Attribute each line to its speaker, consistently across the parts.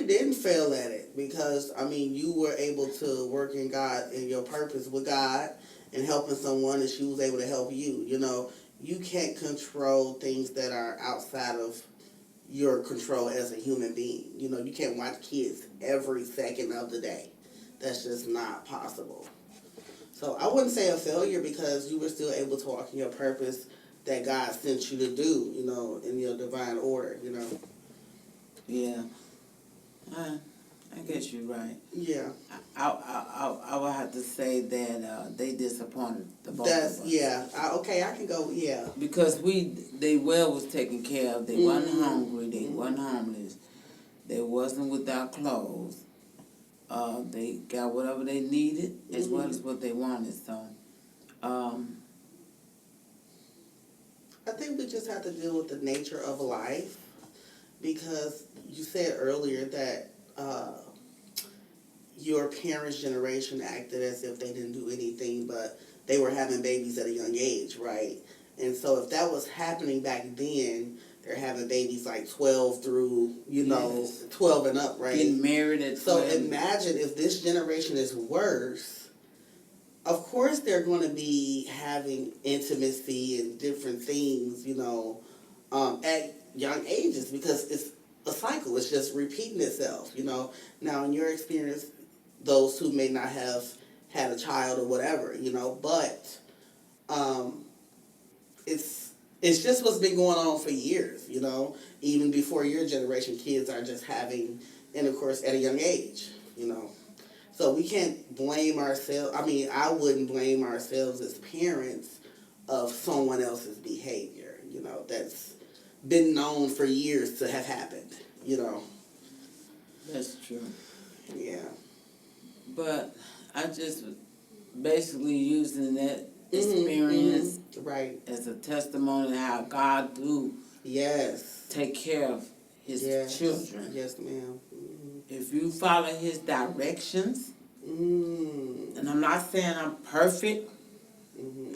Speaker 1: didn't fail at it because I mean you were able to work in God in your purpose with God and helping someone, and she was able to help you. You know, you can't control things that are outside of your control as a human being. You know, you can't watch kids every second of the day. That's just not possible. So I wouldn't say a failure because you were still able to walk in your purpose that God sent you to do, you know, in your divine order, you know.
Speaker 2: Yeah. I guess you're right.
Speaker 1: Yeah.
Speaker 2: I would have to say that they disappointed the both
Speaker 1: That's,
Speaker 2: of us.
Speaker 1: yeah. Okay, I can go, yeah.
Speaker 2: Because they was taken care of. They wasn't hungry. They wasn't homeless. They wasn't without clothes. They got whatever they needed as well as what they wanted. So,
Speaker 1: I think we just have to deal with the nature of life because you said earlier that your parents' generation acted as if they didn't do anything, but they were having babies at a young age, right? And so if that was happening back then, they're having babies like 12 through, you know, 12 and up, right?
Speaker 2: Getting married at 12.
Speaker 1: So imagine if this generation is worse. Of course they're going to be having intimacy and different things, you know, at young ages because it's a cycle. It's just repeating itself, you know. Now, in your experience, those who may not have had a child or whatever, you know, but it's just what's been going on for years, you know. Even before your generation, kids are just having intercourse at a young age, you know. So we can't blame ourselves. I mean, I wouldn't blame ourselves as parents of someone else's behavior, you know, that's been known for years to have happened, you know.
Speaker 2: That's true.
Speaker 1: Yeah.
Speaker 2: But I just basically using that experience
Speaker 1: right
Speaker 2: as a testimony of how God do take care of his children.
Speaker 1: Yes, ma'am.
Speaker 2: If you follow his directions, and I'm not saying I'm perfect.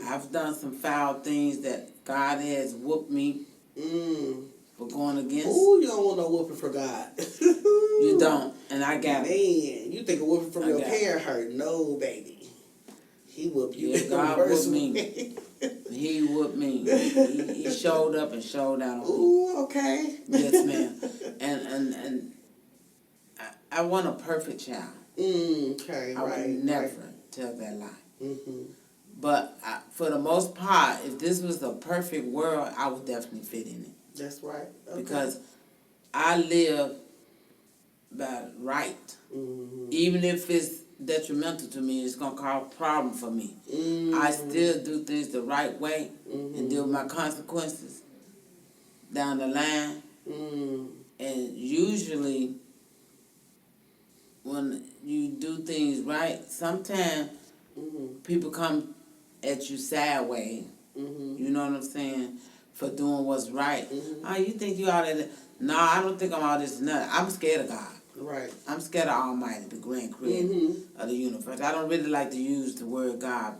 Speaker 2: I've done some foul things that God has whooped me for going against.
Speaker 1: Ooh, you don't want no whooping for God.
Speaker 2: You don't, and I got
Speaker 1: it. Man, you think a whooping from your parent hurt. No, baby. He whooped you.
Speaker 2: Yeah, God whooped me. He whooped me. He showed up and showed out on me.
Speaker 1: Ooh, okay.
Speaker 2: Yes, ma'am. And I want a perfect child.
Speaker 1: Okay,
Speaker 2: I would never tell that lie. But for the most part, if this was a perfect world, I would definitely fit in it.
Speaker 1: That's right. Okay.
Speaker 2: Because I live by right. Even if it's detrimental to me, it's going to cause a problem for me. I still do things the right way and deal with my consequences down the line. And usually, when you do things right, sometimes people come at you sideways. You know what I'm saying? For doing what's right. Oh, you think you all that? No, I don't think I'm all this nut. I'm scared of God.
Speaker 1: Right.
Speaker 2: I'm scared of Almighty, the grand creator of the universe. I don't really like to use the word God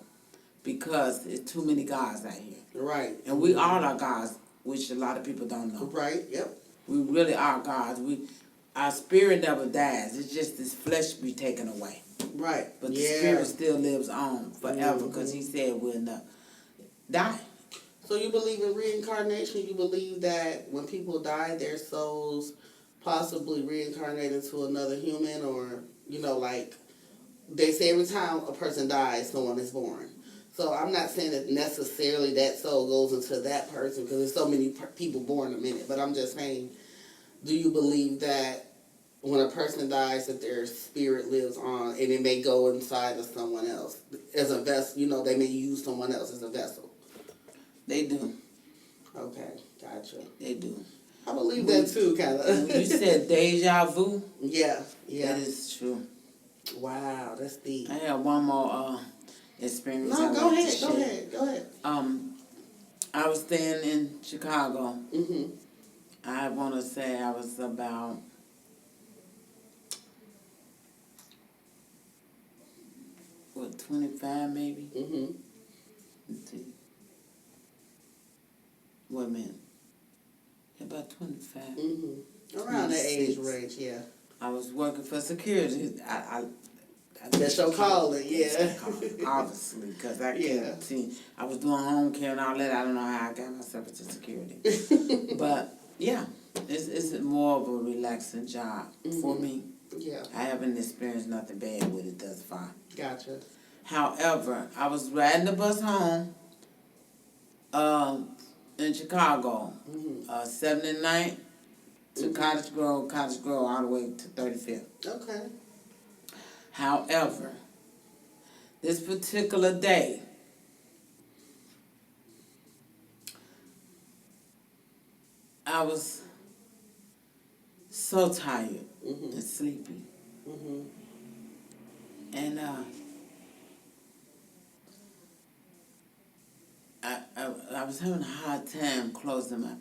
Speaker 2: because there's too many gods out here.
Speaker 1: Right.
Speaker 2: And we all are gods, which a lot of people don't know.
Speaker 1: Right, yep.
Speaker 2: We really are gods. Our spirit never dies. It's just this flesh be taken away.
Speaker 1: Right.
Speaker 2: But the spirit still lives on forever because he said we'll not die.
Speaker 1: So you believe in reincarnation? You believe that when people die, their souls possibly reincarnate into another human, or, you know, like they say every time a person dies, someone is born. So I'm not saying that necessarily that soul goes into that person because there's so many people born a minute. But I'm just saying, do you believe that when a person dies that their spirit lives on and it may go inside of someone else as a vessel? You know, they may use someone else as a vessel.
Speaker 2: They do.
Speaker 1: Okay, gotcha.
Speaker 2: They do.
Speaker 1: I believe that too, kind of.
Speaker 2: You said deja vu?
Speaker 1: Yeah.
Speaker 2: That is true.
Speaker 1: Wow, that's deep.
Speaker 2: I have one more experience.
Speaker 1: No, go ahead.
Speaker 2: I was staying in Chicago. I want to say I was about 25 maybe? Let's see. Wait a minute. About 25.
Speaker 1: Around that age range, yeah.
Speaker 2: I was working for security.
Speaker 1: That's your calling, yeah.
Speaker 2: Obviously, because I
Speaker 1: Yeah.
Speaker 2: can't see. I was doing home care and all that. I don't know how I got myself into security. But, yeah, it's more of a relaxing job for me.
Speaker 1: Yeah.
Speaker 2: I haven't experienced nothing bad with it thus far.
Speaker 1: Gotcha.
Speaker 2: However, I was riding the bus home in Chicago, 79th to Cottage Grove, all the way to 35th.
Speaker 1: Okay.
Speaker 2: However, this particular day, I was so tired and sleepy. And I was having a hard time closing my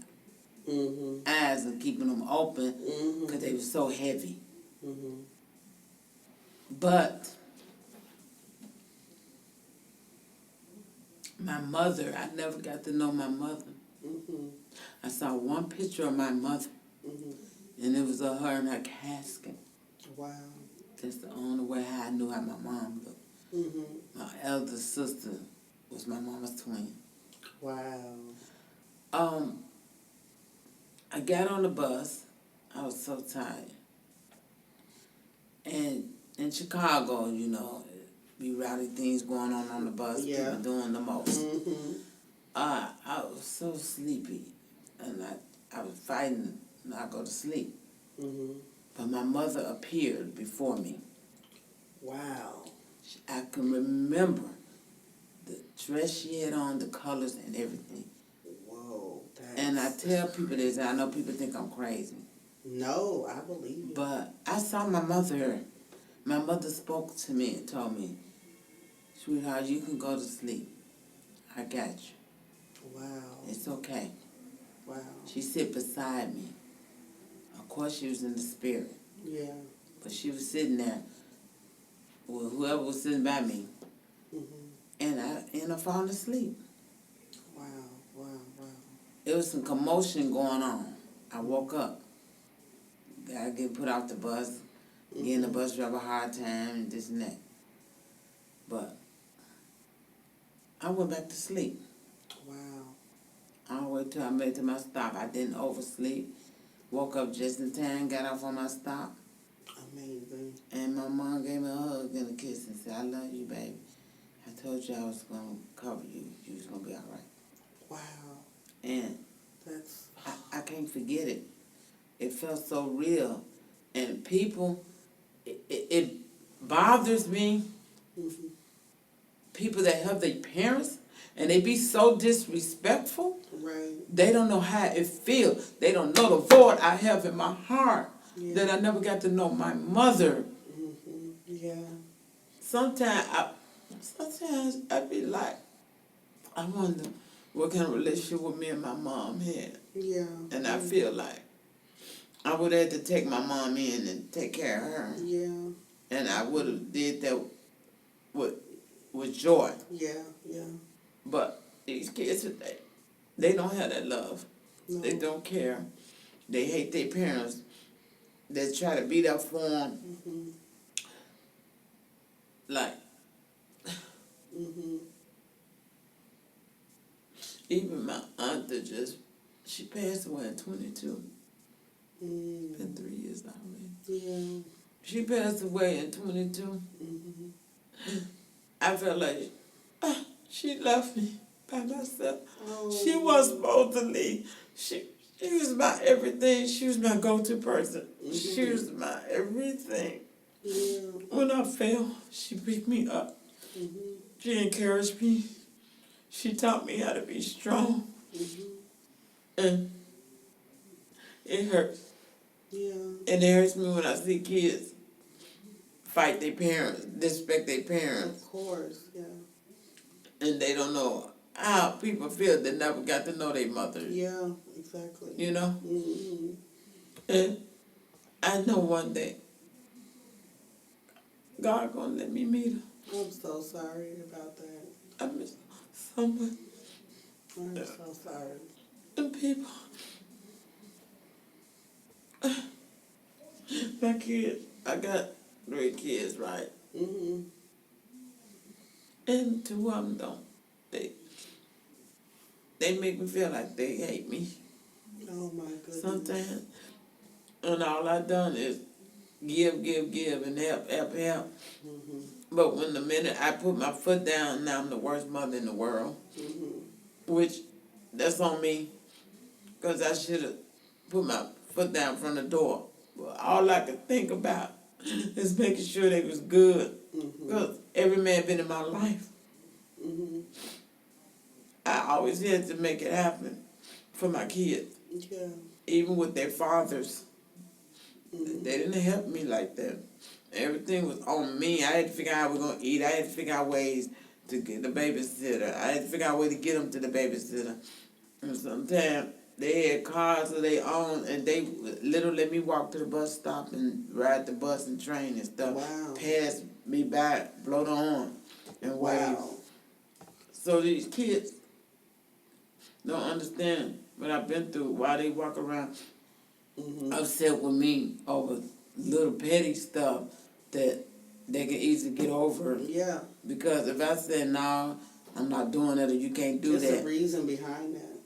Speaker 2: eyes and keeping them open because they were so heavy. But my mother, I never got to know my mother. I saw one picture of my mother, and it was of her in her casket.
Speaker 1: Wow.
Speaker 2: That's the only way I knew how my mom looked. My elder sister was my mama's twin.
Speaker 1: Wow.
Speaker 2: I got on the bus. I was so tired. And in Chicago, you know, be rowdy things going on the bus.
Speaker 1: Yeah.
Speaker 2: People doing the most. I was so sleepy, and I was fighting not go to sleep. But my mother appeared before me.
Speaker 1: Wow.
Speaker 2: I can remember the dress she had on, the colors and everything.
Speaker 1: Whoa.
Speaker 2: And I tell people this, and I know people think I'm crazy.
Speaker 1: No, I believe you.
Speaker 2: But I saw my mother. My mother spoke to me and told me, "Sweetheart, you can go to sleep. I got you.
Speaker 1: Wow.
Speaker 2: It's okay."
Speaker 1: Wow.
Speaker 2: She sit beside me. Of course, she was in the spirit.
Speaker 1: Yeah.
Speaker 2: But she was sitting there with whoever was sitting by me. And I ended up falling asleep.
Speaker 1: Wow. Wow. Wow.
Speaker 2: There was some commotion going on. I woke up. Gotta get put off the bus. Getting the bus driver a hard time and this and that. But I went back to sleep.
Speaker 1: Wow.
Speaker 2: All the way till I made it to my stop. I didn't oversleep. Woke up just in time, got off on my stop.
Speaker 1: Amazing.
Speaker 2: And my mom gave me a hug and a kiss and said, "I love you, baby. I told you I was going to cover you. You was going to be all right."
Speaker 1: Wow.
Speaker 2: And
Speaker 1: That's...
Speaker 2: I can't forget it. It felt so real. And people, it bothers me. People that have their parents and they be so disrespectful.
Speaker 1: Right.
Speaker 2: They don't know how it feels. They don't know the void I have in my heart that I never got to know my mother.
Speaker 1: Yeah.
Speaker 2: Sometimes I be like, I wonder what kind of relationship with me and my mom had.
Speaker 1: Yeah.
Speaker 2: And I feel like I would have to take my mom in and take care of her.
Speaker 1: Yeah.
Speaker 2: And I would have did that with joy.
Speaker 1: Yeah. Yeah.
Speaker 2: But these kids today, they don't have that love.
Speaker 1: No.
Speaker 2: They don't care. They hate their parents. They try to be there for them. Like, even my aunt that she passed away at 22. Been 3 years already.
Speaker 1: Yeah.
Speaker 2: She passed away at 22. I felt like she left me by myself.
Speaker 1: Oh.
Speaker 2: She wasn't supposed to leave. She was my everything. She was my go-to person. She was my everything.
Speaker 1: Yeah.
Speaker 2: When I fell, she picked me up. She encouraged me. She taught me how to be strong. And it hurts.
Speaker 1: Yeah.
Speaker 2: And it hurts me when I see kids fight their parents, disrespect their parents,
Speaker 1: Of course. Yeah.
Speaker 2: and they don't know how people feel that never got to know their mother.
Speaker 1: Yeah. Exactly.
Speaker 2: You know? And I know one day God gonna let me meet her.
Speaker 1: I'm so sorry about that.
Speaker 2: I miss so much.
Speaker 1: I'm so sorry.
Speaker 2: And people, My kids, I got 3 kids, right?
Speaker 1: Mhm.
Speaker 2: And 2 of them don't. They make me feel like they hate me
Speaker 1: Oh my goodness.
Speaker 2: sometimes. And all I done is give, and help.
Speaker 1: Mhm.
Speaker 2: But when the minute I put my foot down, now I'm the worst mother in the world.
Speaker 1: Mhm.
Speaker 2: Which, that's on me, because I should have put my foot down from the door. But all I could think about is making sure they was good.
Speaker 1: Mhm.
Speaker 2: Because every man been in my life.
Speaker 1: Mhm.
Speaker 2: I always had to make it happen for my kids.
Speaker 1: Yeah.
Speaker 2: Even with their fathers.
Speaker 1: Mhm.
Speaker 2: They didn't help me like that. Everything was on me. I had to figure out how we're going to eat. I had to figure out ways to get the babysitter. I had to figure out a way to get them to the babysitter. And sometimes they had cars of their own, and they would literally let me walk to the bus stop and ride the bus and train and stuff.
Speaker 1: Wow.
Speaker 2: Pass me by, blow the horn, and wave.
Speaker 1: Wow.
Speaker 2: So these kids don't understand what I've been through, why they walk around
Speaker 1: Mhm.
Speaker 2: upset with me over little petty stuff that they can easily get over.
Speaker 1: Yeah.
Speaker 2: Because if I say, no, I'm not doing it or you can't do
Speaker 1: There's a
Speaker 2: that,
Speaker 1: reason behind that.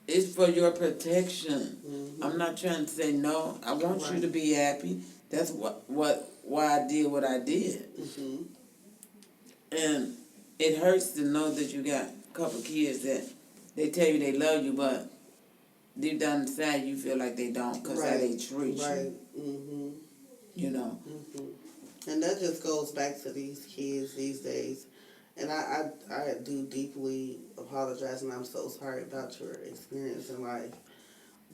Speaker 2: it's for your protection.
Speaker 1: Mhm.
Speaker 2: I'm not trying to say no. I want you
Speaker 1: Right.
Speaker 2: to be happy. That's why I did what I did.
Speaker 1: Mhm.
Speaker 2: And it hurts to know that you got a couple kids that they tell you they love you, but deep down inside you feel like they don't because how they treat
Speaker 1: Right.
Speaker 2: you.
Speaker 1: Mhm.
Speaker 2: You know.
Speaker 1: Mhm. And that just goes back to these kids these days. And I do deeply apologize, and I'm so sorry about your experience in life.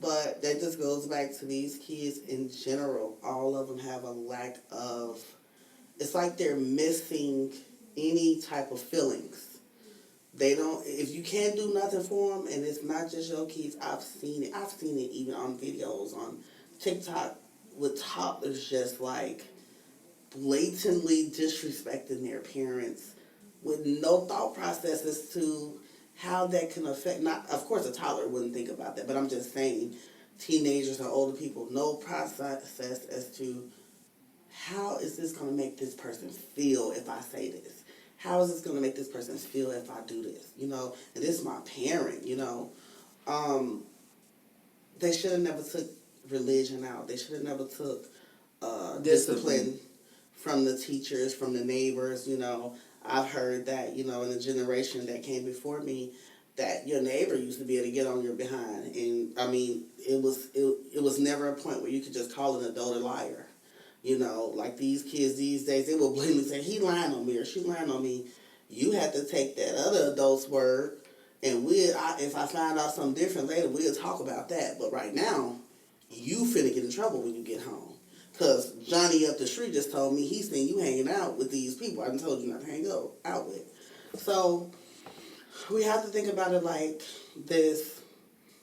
Speaker 1: But that just goes back to these kids in general. All of them have a lack of, it's like they're missing any type of feelings. They don't, if you can't do nothing for them, and it's not just your kids, I've seen it. I've seen it even on videos on TikTok with toddlers just like blatantly disrespecting their parents with no thought processes to how that can affect, not, of course a toddler wouldn't think about that, but I'm just saying teenagers or older people, no process as to how is this going to make this person feel if I say this? How is this going to make this person feel if I do this? You know, and this is my parent, you know. Um, they should have never took religion out. They should have never took discipline from the teachers, from the neighbors, you know. I've heard that, you know, in the generation that came before me, that your neighbor used to be able to get on your behind. And I mean, it was never a point where you could just call an adult a liar. You know, like these kids these days, they will blatantly say, he lying on me or she lying on me. You have to take that other adult's word, and if I find out something different later, we'll talk about that. But right now, you finna get in trouble when you get home. Because Johnny up the street just told me he's seen you hanging out with these people I done told you not to hang out with. So we have to think about it like this.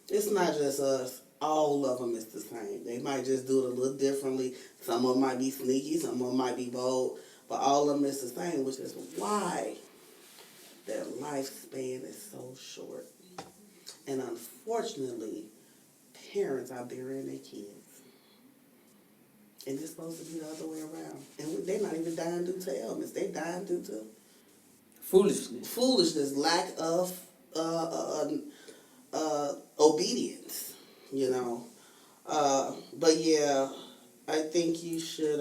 Speaker 1: It's not just us. All of them is the same. They might just do it a little differently. Some of them might be sneaky. Some of them might be bold. But all of them is the same, which is why their lifespan is so short. And unfortunately, parents are burying their kids. And it's supposed to be the other way around. And they're not even dying due to ailments. They dying due to foolishness, lack of obedience, you know. But yeah, I think you should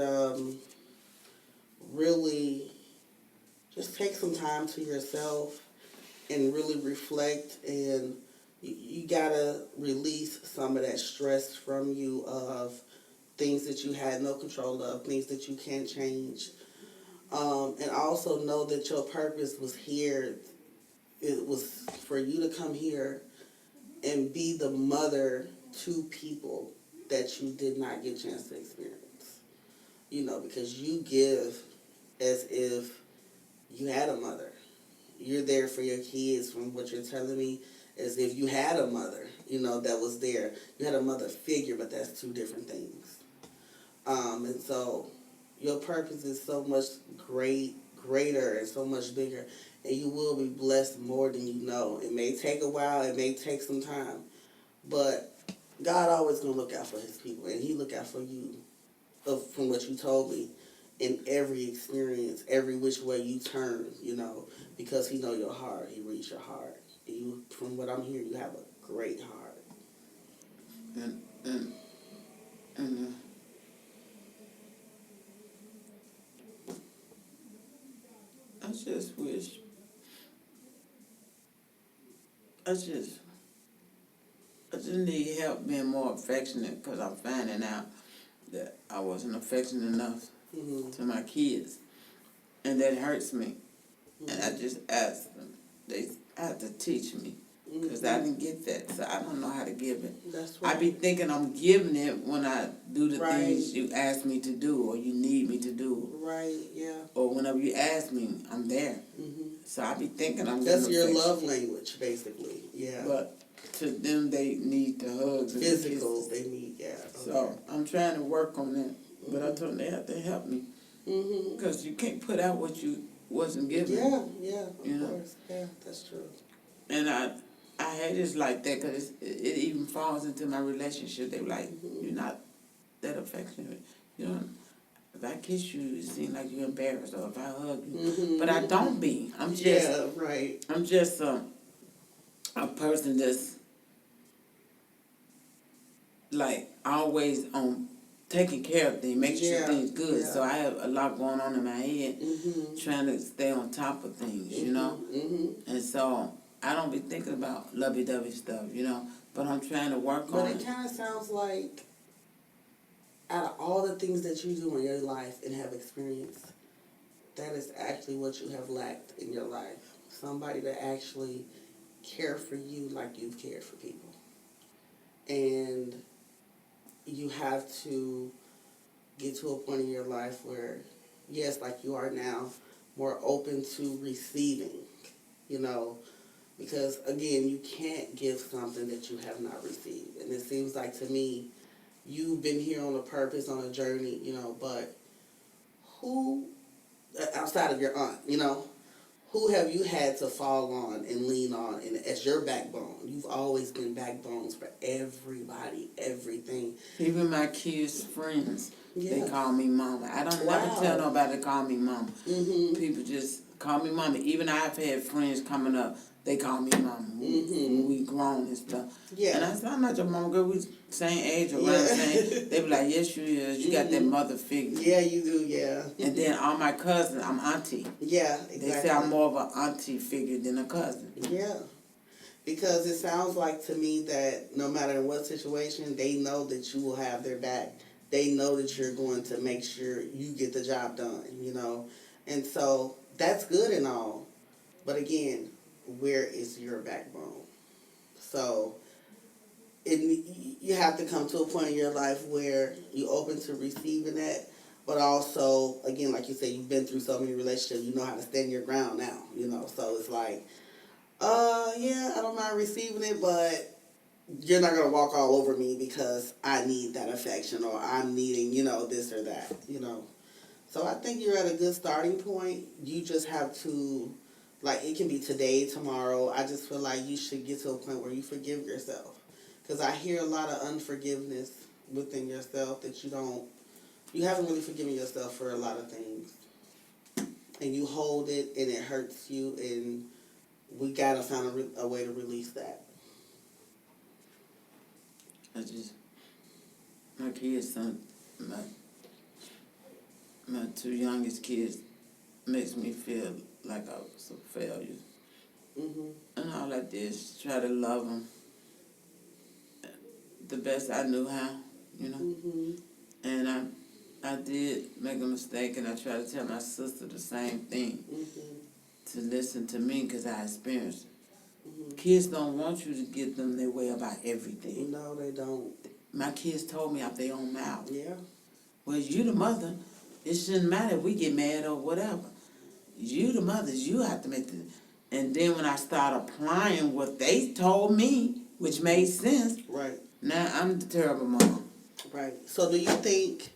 Speaker 1: really just take some time to yourself and really reflect, and you gotta release some of that stress from you of things that you had no control of, things that you can't change. And also know that your purpose was here. It was for you to come here and be the mother to people that you did not get a chance to experience. You know, because you give as if you had a mother. You're there for your kids, from what you're telling me, as if you had a mother, you know, that was there. You had a mother figure, but that's two different things. And so your purpose is so much greater and so much bigger, and you will be blessed more than you know. It may take a while, it may take some time, but God always gonna look out for His people, and He look out for you from what you told me, in every experience, every which way you turn, because he know your heart, he reads your heart. You, from what I'm hearing, you have a great heart.
Speaker 2: And I just wish, I just, I just need help being more affectionate because I'm finding out that I wasn't affectionate enough to my kids, and that hurts me. And I just asked them, they have to teach me because I didn't get that, so I don't know how to give it.
Speaker 1: That's
Speaker 2: I
Speaker 1: right.
Speaker 2: be thinking I'm giving it when I do the
Speaker 1: Right.
Speaker 2: things you ask me to do or you need me to do,
Speaker 1: Right, yeah.
Speaker 2: or whenever you ask me, I'm there. So I be thinking I'm giving
Speaker 1: That's your
Speaker 2: affection.
Speaker 1: love language, basically. Yeah.
Speaker 2: But to them, they need the hugs and
Speaker 1: Physical,
Speaker 2: the kisses.
Speaker 1: they need, yeah.
Speaker 2: So I'm trying to work on that. But I told them they have to help me because you can't put out what you wasn't given.
Speaker 1: Yeah, of course. Yeah, that's true.
Speaker 2: And I hate it like that because it even falls into my relationship. They were like, you're not that affectionate. You know, if I kiss you, it seems like you're embarrassed, or if I hug you. But I don't be. I'm just,
Speaker 1: Yeah, right.
Speaker 2: I'm just a person that's like always on taking care of things, making sure things good.
Speaker 1: Yeah.
Speaker 2: So I have a lot going on in my head, trying to stay on top of things, you know. And so I don't be thinking about lovey-dovey stuff, you know. But I'm trying to work on
Speaker 1: But
Speaker 2: it.
Speaker 1: it kind of sounds like, out of all the things that you do in your life and have experienced, that is actually what you have lacked in your life. Somebody to actually care for you like you've cared for people. And you have to get to a point in your life where, yes, like you are now, more open to receiving, because again, you can't give something that you have not received. And it seems like to me, you've been here on a purpose, on a journey, but who, outside of your aunt, who have you had to fall on and lean on and as your backbone? You've always been backbones for everybody, everything.
Speaker 2: Even my kids' friends,
Speaker 1: Yeah.
Speaker 2: they call me mama. I don't never tell nobody to call me mama. People just call me mama. Even I've had friends coming up, they call me mama. When we grown and stuff.
Speaker 1: Yeah.
Speaker 2: And I said, I'm not your mama, girl. We same age, around the same. They be like, yes, you is. You got that mother figure.
Speaker 1: Yeah, you do, yeah.
Speaker 2: And then all my cousins, I'm auntie.
Speaker 1: Yeah, exactly.
Speaker 2: They say I'm more of an auntie figure than a cousin.
Speaker 1: Yeah. Because it sounds like to me that no matter in what situation, they know that you will have their back. They know that you're going to make sure you get the job done, And so that's good and all. But again, where is your backbone? So you have to come to a point in your life where you're open to receiving that. But also, again, like you said, you've been through so many relationships, you know how to stand your ground now, So it's like, yeah, I don't mind receiving it, but you're not going to walk all over me because I need that affection or I'm needing, this or that, So I think you're at a good starting point. You just have to, like, it can be today, tomorrow. I just feel like you should get to a point where you forgive yourself. Because I hear a lot of unforgiveness within yourself that you haven't really forgiven yourself for a lot of things. And you hold it and it hurts you, and we got to find a way to release that.
Speaker 2: My kids, my two youngest kids makes me feel like I was a failure. And all I did is try to love them the best I knew how, And I did make a mistake, and I tried to tell my sister the same thing, to listen to me because I experienced it. Kids don't want you to get them their way about everything.
Speaker 1: No, they don't.
Speaker 2: My kids told me out their own mouth.
Speaker 1: Yeah.
Speaker 2: Well, you the mother. It shouldn't matter if we get mad or whatever. You the mothers, you have to make the... And then when I start applying what they told me, which made sense,
Speaker 1: right.
Speaker 2: Now I'm the terrible mom.
Speaker 1: Right. So do you think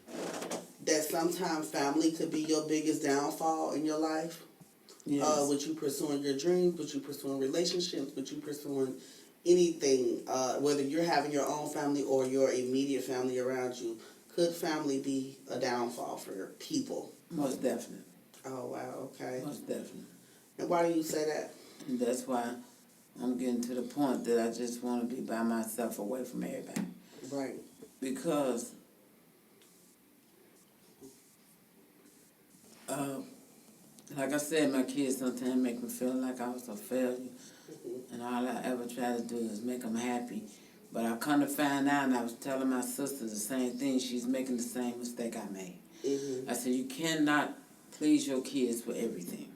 Speaker 1: that sometimes family could be your biggest downfall in your life?
Speaker 2: Yes.
Speaker 1: With you pursuing your dreams, with you pursuing relationships, with you pursuing anything, whether you're having your own family or your immediate family around you, could family be a downfall for people?
Speaker 2: Most definitely.
Speaker 1: Oh, wow, okay.
Speaker 2: Most definitely.
Speaker 1: And why do you say that?
Speaker 2: And that's why I'm getting to the point that I just want to be by myself, away from everybody.
Speaker 1: Right.
Speaker 2: Because like I said, my kids sometimes make me feel like I was a failure. And all I ever try to do is make them happy. But I come to find out, and I was telling my sister the same thing, she's making the same mistake I made.
Speaker 1: Mm-hmm.
Speaker 2: I said, you cannot please your kids for everything.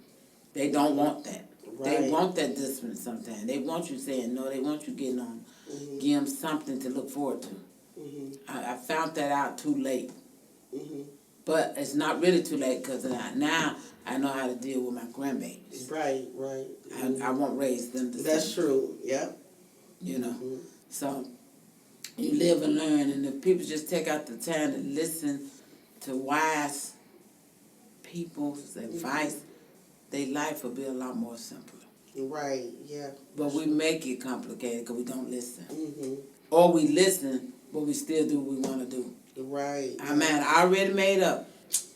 Speaker 2: They don't want that.
Speaker 1: Right.
Speaker 2: They want that discipline sometimes. They want you saying no. They want you getting on. Give them something to look forward to. I found that out too late. But it's not really too late, because now I know how to deal with my grandbabies.
Speaker 1: Right, right.
Speaker 2: I won't raise them the same.
Speaker 1: That's true, yep.
Speaker 2: You know. So you live and learn, and if people just take out the time to listen to wise people's advice, their life will be a lot more simpler.
Speaker 1: Right, yeah.
Speaker 2: But we make it complicated because we don't listen.
Speaker 1: Mm-hmm.
Speaker 2: Or we listen, but we still do what we want to do.
Speaker 1: Right.
Speaker 2: I already made up.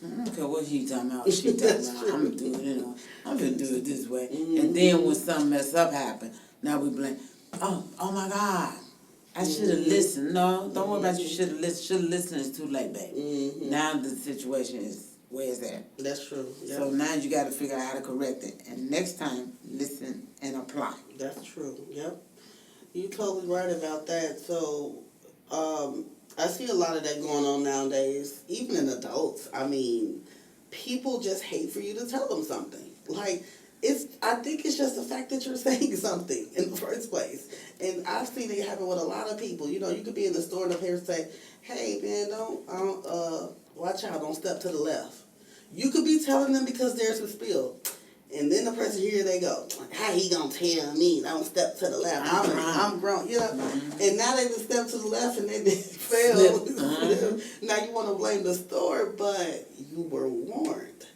Speaker 2: I don't care what he talking about, she talking about. I'm going to do it, I'm going to do it this way. And then when something mess up happen, now we blame, oh my God, I should have listened. No, don't worry about you should have listened. Should have listened, it's too late, baby. Now the situation is, where is that?
Speaker 1: That's true. Yep.
Speaker 2: So now you got to figure out how to correct it. And next time, listen and apply.
Speaker 1: That's true, yep. You're totally right about that. So, I see a lot of that going on nowadays, even in adults. I mean, people just hate for you to tell them something. Like, I think it's just the fact that you're saying something in the first place. And I've seen it happen with a lot of people. You know, you could be in the store and the parents say, hey, man, watch out, don't step to the left. You could be telling them because there's a spill. And then the person, here they go. How he gonna tell me don't step to the left? I'm grown, you know. And now they just step to the left and they fail. Now you want to blame the store, but you were warned.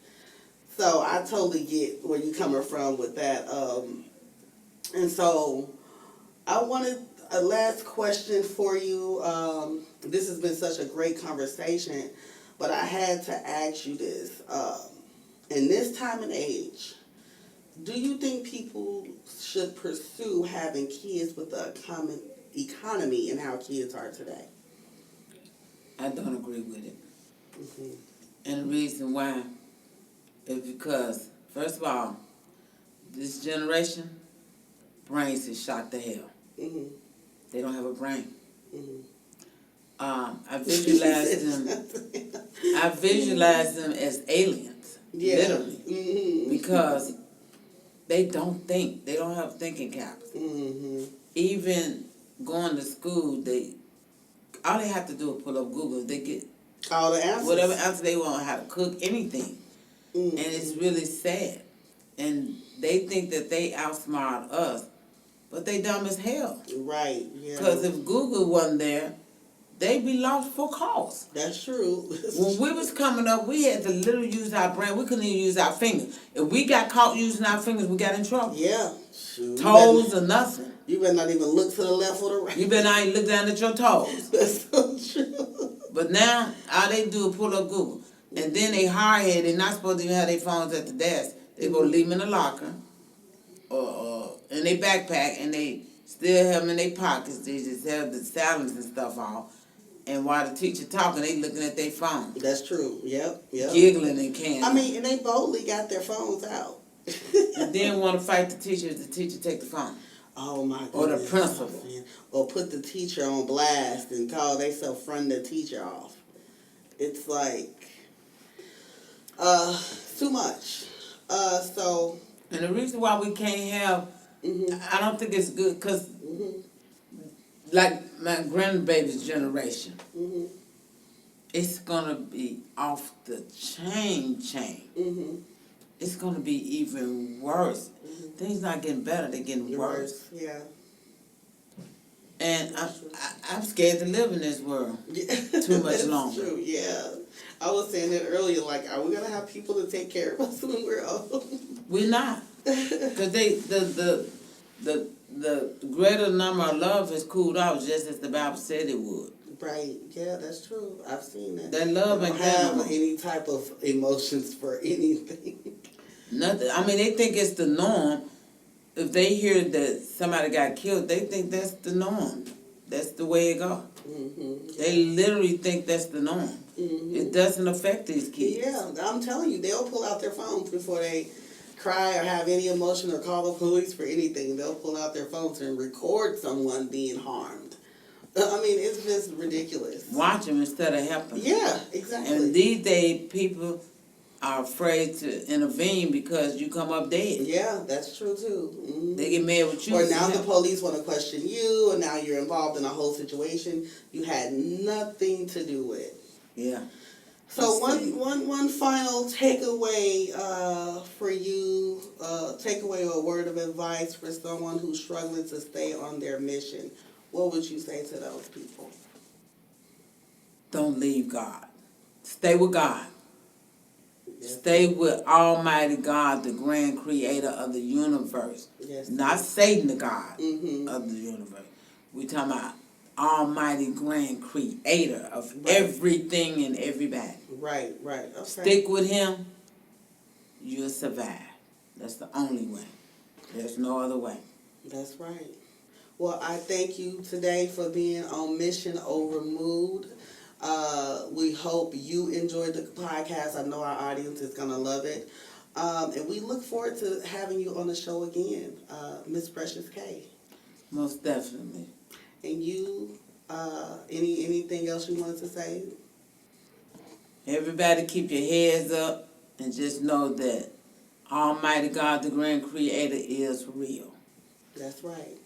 Speaker 1: So I totally get where you're coming from with that. And so I wanted a last question for you. This has been such a great conversation, but I had to ask you this. In this time and age, do you think people should pursue having kids with a common economy in how kids are today?
Speaker 2: I don't agree with it. And the reason why is because, first of all, this generation, brains is shot to hell. They don't have a brain. I visualize them as aliens, literally, because they don't think. They don't have thinking capacity. Even going to school, all they have to do is pull up Google. They get
Speaker 1: all the answers.
Speaker 2: Whatever answer they want, how to cook, anything. And it's really sad. And they think that they outsmart us, but they dumb as hell.
Speaker 1: Right, yeah.
Speaker 2: Because if Google wasn't there, they'd be lost for cause.
Speaker 1: That's true.
Speaker 2: When we was coming up, we had to literally use our brain. We couldn't even use our fingers. If we got caught using our fingers, we got in trouble.
Speaker 1: Yeah. Shoot.
Speaker 2: Toes or nothing.
Speaker 1: You better not even look to the left or the right.
Speaker 2: You better not even look down at your toes.
Speaker 1: That's so true.
Speaker 2: But now, all they do is pull up Google. And then they hard-headed. They're not supposed to even have their phones at the desk. They go leave them in the locker or in their backpack, and they still have them in their pockets. They just have the silence and stuff off. And while the teacher talking, they looking at their phone.
Speaker 1: That's true. Yep.
Speaker 2: Giggling and candy.
Speaker 1: I mean, and they boldly got their phones out.
Speaker 2: And then want to fight the teacher if the teacher take the phone.
Speaker 1: Oh my goodness.
Speaker 2: Or the principal.
Speaker 1: Or put the teacher on blast and call themselves friend the teacher off. It's like, too much.
Speaker 2: And the reason why we can't have, I don't think it's good, because like my grandbaby's generation, it's going to be off the chain. It's going to be even worse. Things not getting better, they're getting worse.
Speaker 1: Yeah.
Speaker 2: And I'm scared to live in this world too much longer.
Speaker 1: True, yeah. I was saying that earlier, like, are we going to have people to take care of us when we're old?
Speaker 2: We're not. Because the greater number of love has cooled off just as the Bible said it would.
Speaker 1: Right. Yeah, that's true. I've seen that.
Speaker 2: That love
Speaker 1: They
Speaker 2: and
Speaker 1: don't have
Speaker 2: animal.
Speaker 1: any type of emotions for anything.
Speaker 2: Nothing. I mean, they think it's the norm. If they hear that somebody got killed, they think that's the norm. That's the way it go. They literally think that's the norm. It doesn't affect these kids.
Speaker 1: Yeah, I'm telling you, they'll pull out their phones before they cry or have any emotion or call the police for anything. They'll pull out their phones and record someone being harmed. I mean, it's just ridiculous.
Speaker 2: Watch them instead of helping.
Speaker 1: Yeah, exactly.
Speaker 2: And these days, people are afraid to intervene because you come up dead.
Speaker 1: Yeah, that's true too.
Speaker 2: They get mad with you.
Speaker 1: Or now the police want to question you, and now you're involved in a whole situation you had nothing to do with.
Speaker 2: Yeah.
Speaker 1: So one final takeaway for you, takeaway or word of advice for someone who's struggling to stay on their mission. What would you say to those people?
Speaker 2: Don't leave God. Stay with God.
Speaker 1: Yes.
Speaker 2: Stay with Almighty God, the grand creator of the universe.
Speaker 1: Yes.
Speaker 2: Not Satan, the God
Speaker 1: Mm-hmm.
Speaker 2: of the universe. We're talking about Almighty grand creator of
Speaker 1: Right.
Speaker 2: everything and everybody.
Speaker 1: Right, right. Okay.
Speaker 2: Stick with him, you'll survive. That's the only way. There's no other way.
Speaker 1: That's right. Well, I thank you today for being on Mission Over Mood. We hope you enjoyed the podcast. I know our audience is going to love it. And we look forward to having you on the show again, Miss Precious K.
Speaker 2: Most definitely.
Speaker 1: And you, anything else you wanted to say?
Speaker 2: Everybody keep your heads up and just know that Almighty God, the grand creator, is real.
Speaker 1: That's right.